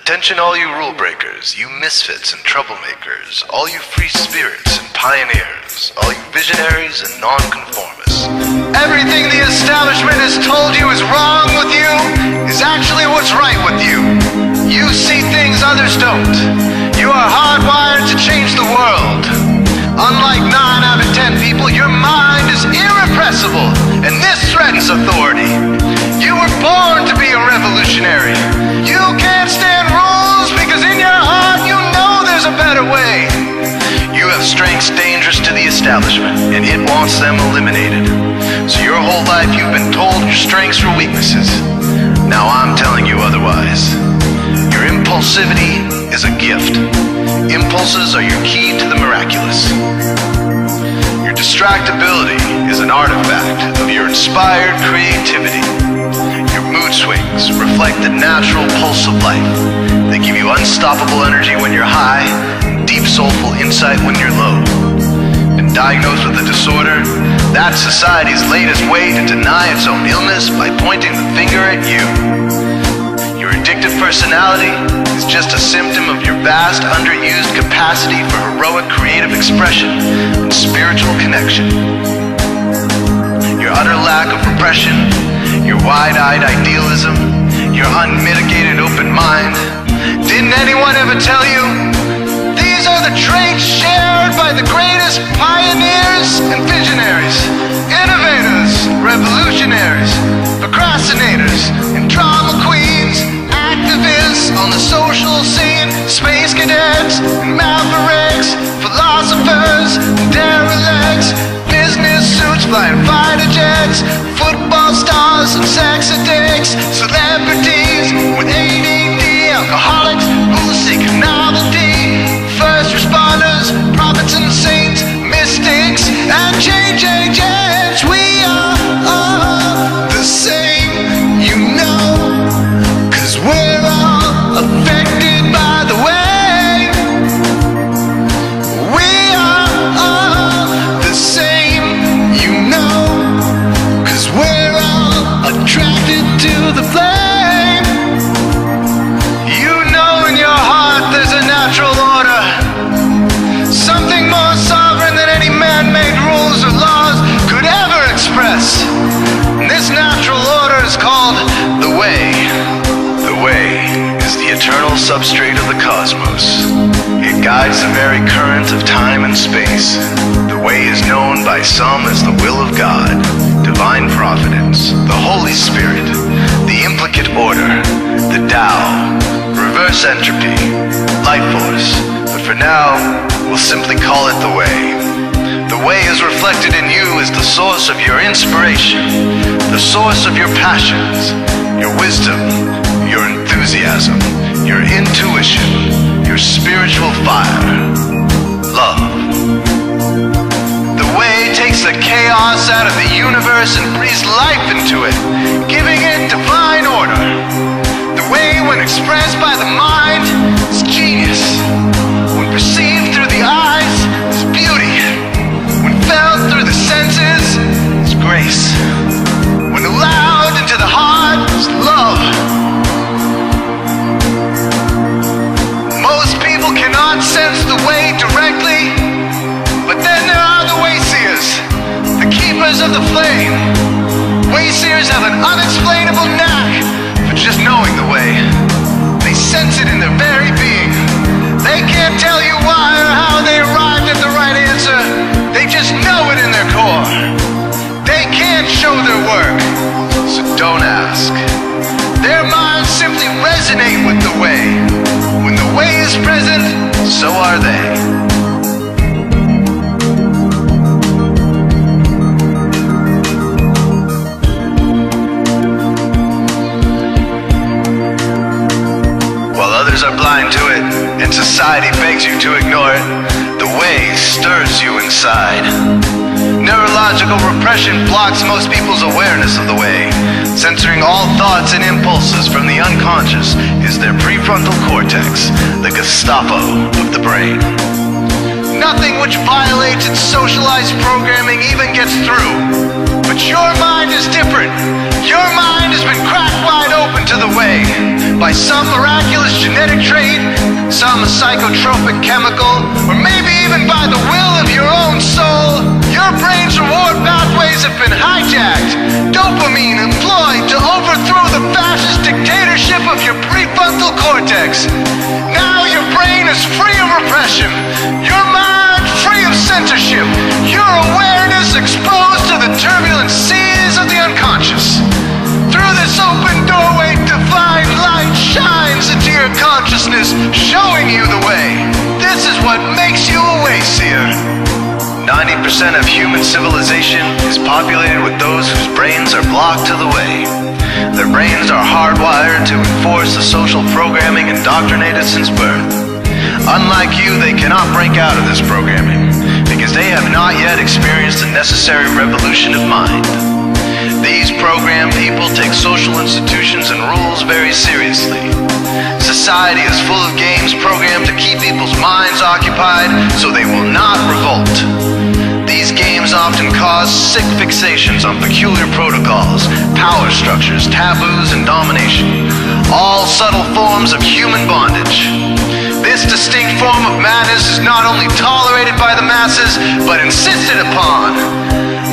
Attention all you rule breakers, you misfits and troublemakers, all you free spirits and pioneers, all you visionaries and nonconformists. Everything the establishment has told you is wrong with you is actually what's right with you. You see things others don't. You are hardwired to change the world. Unlike 9 out of 10 people, your mind is irrepressible, and this threatens authority. You were born to be a revolutionary. You can't stand rules because in your heart you know there's a better way. You have strengths dangerous to the establishment, and it wants them eliminated. So your whole life you've been told your strengths were weaknesses. Now I'm telling you otherwise. Your impulsivity is a gift. Impulses are your key to the miraculous. Your distractibility is an artifact of your inspired creativity. Your mood swings reflect the natural pulse of life. They give you unstoppable energy when you're high, deep soulful insight when you're low. Been diagnosed with a disorder? That's society's latest way to deny its own illness by pointing the finger at you. Your addictive personality is just a symptom of your vast, underused capacity for heroic creative expression and spiritual connection. Your utter lack of repression, your wide-eyed idealism, your unmitigated open mind. Didn't anyone ever tell you? These are the traits shared by the greatest pioneers and visionaries, innovators, revolutionaries, procrastinators, and drama queens, activists on the social scene, space cadets and mavericks, philosophers and derelicts, business suits flying fighter jets, football stars and sex addicts, celebrities with ADD, alcoholics who seek novelty, first responders, prophets and saints, mystics and JJJs. We are all the same, you know, 'cause we're all affected by the way. We are all the same, you know, 'cause we're all attracted to the flame. You know in your heart there's a natural order, something more sovereign than any man-made rules or laws could ever express. And this natural order is called the way. The way is the eternal substrate of the cosmos. It guides the very current of time and space. The way is known by some as the will of God, divine providence, the Holy Spirit, the implicate order, the Tao, reverse entropy, life force. But for now, we'll simply call it the way. The way is reflected in you as the source of your inspiration, the source of your passions, your wisdom, your enthusiasm, your intuition, your spiritual fire, love. The way takes the chaos out of the universe and breathes life into it, giving it divine order. The way, when expressed by the mind, is genius. When perceived through the eyes, is beauty. When felt through the senses, is grace. When allowed into the heart, is love. Most people cannot sense the way directly, but then there are the Wayseers, the keepers of the flame. Wayseers have an unexplainable knack for just knowing the way. They sense it in their very being. They can't tell you why or how they arrived at the right answer. They just know it in their core. They can't show their work, so don't ask. Their minds simply resonate with the way. When the way is present, so are they. While others are blind to it, and society begs you to ignore it, the way stirs you inside. Neurological repression blocks most people's awareness of the way. Censoring all thoughts and impulses from the unconscious is their prefrontal cortex, the Gestapo of the brain. Nothing which violates its socialized programming even gets through. But your mind is different. Your mind has been cracked wide open to the way by some miraculous genetic trait, some psychotropic chemical, or maybe even by the will of your own soul, your brain's reward pathways have been hijacked, dopamine employed to overthrow the fascist dictatorship of your prefrontal cortex. Now your brain is free of repression, your mind free of censorship, your awareness exposed to the turbulent seas of the unconscious. Through this open doorway, divine light shines into your consciousness, showing you the way. This is what makes you a Wayseer. 90% of human civilization is populated with those whose brains are blocked to the way. Their brains are hardwired to enforce the social programming indoctrinated since birth. Unlike you, they cannot break out of this programming, because they have not yet experienced the necessary revolution of mind. These programmed people take social institutions and rules very seriously. Society is full of games programmed to keep people's minds occupied so they will not revolt. These games often cause sick fixations on peculiar protocols, power structures, taboos, and domination, all subtle forms of human bondage. This distinct form of madness is not only tolerated by the masses, but insisted upon.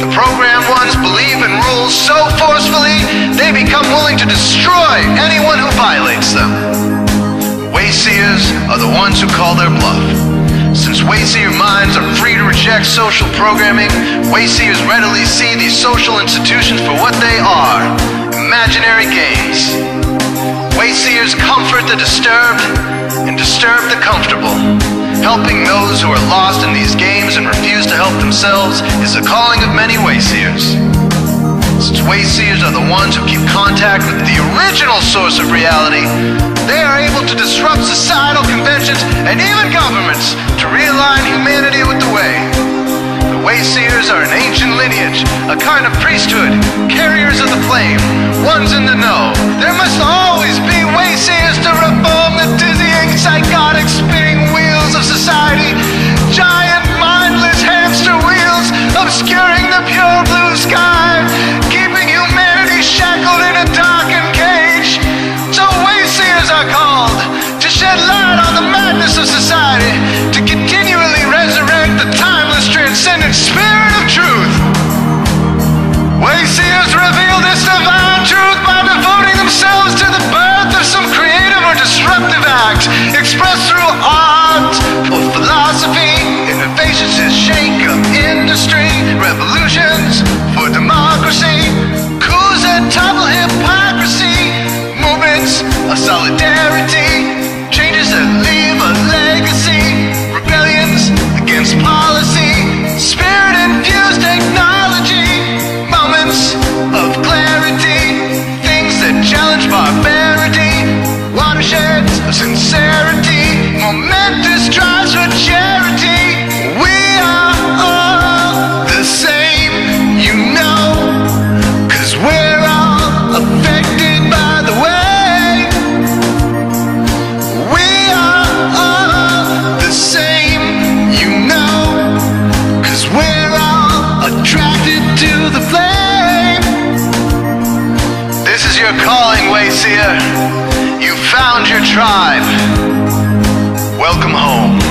The programmed ones believe in rules so forcefully, they become willing to destroy anyone who violates them. Wayseers are the ones who call their bluff. Since Wayseer minds are free to reject social programming, Wayseers readily see these social institutions for what they are, imaginary games. Wayseers comfort the disturbed and disturb the comfortable. Helping those who are lost in these games and refuse to help themselves is the calling of many Wayseers. Since Wayseers are the ones who keep contact with the original source of reality, they are able to disrupt societal conventions and even governments to realign humanity with the way. The Wayseers are an ancient lineage, a kind of priesthood, carriers of the flame, ones in the know. There must always be Wayseers to reform the dizzying, psychotic, spinning wheels of society, giant, mindless hamster wheels obscuring the pure blue sky, keeping humanity shackled in a darkened cage. So Wayseers are called to shed light on the madness of society, to continually resurrect the timeless, transcendent spirit of truth. Wayseers reveal this divine truth by devoting themselves to the birth of some creative or disruptive act, expressed through art or philosophy, innovations that shake up industry, revolutions for democracy, coups that topple hypocrisy, movements of solidarity, changes that leave a legacy, rebellions against policy, spirit-infused technology, moments of clarity, things that challenge barbarity, watersheds of sincerity, momentous drives for charity. We are all the same, you know, 'cause we're all affected by the way. We are all the same, you know, 'cause we're all attracted to the flame. This is your calling, Wayseer. You found your tribe. Welcome home.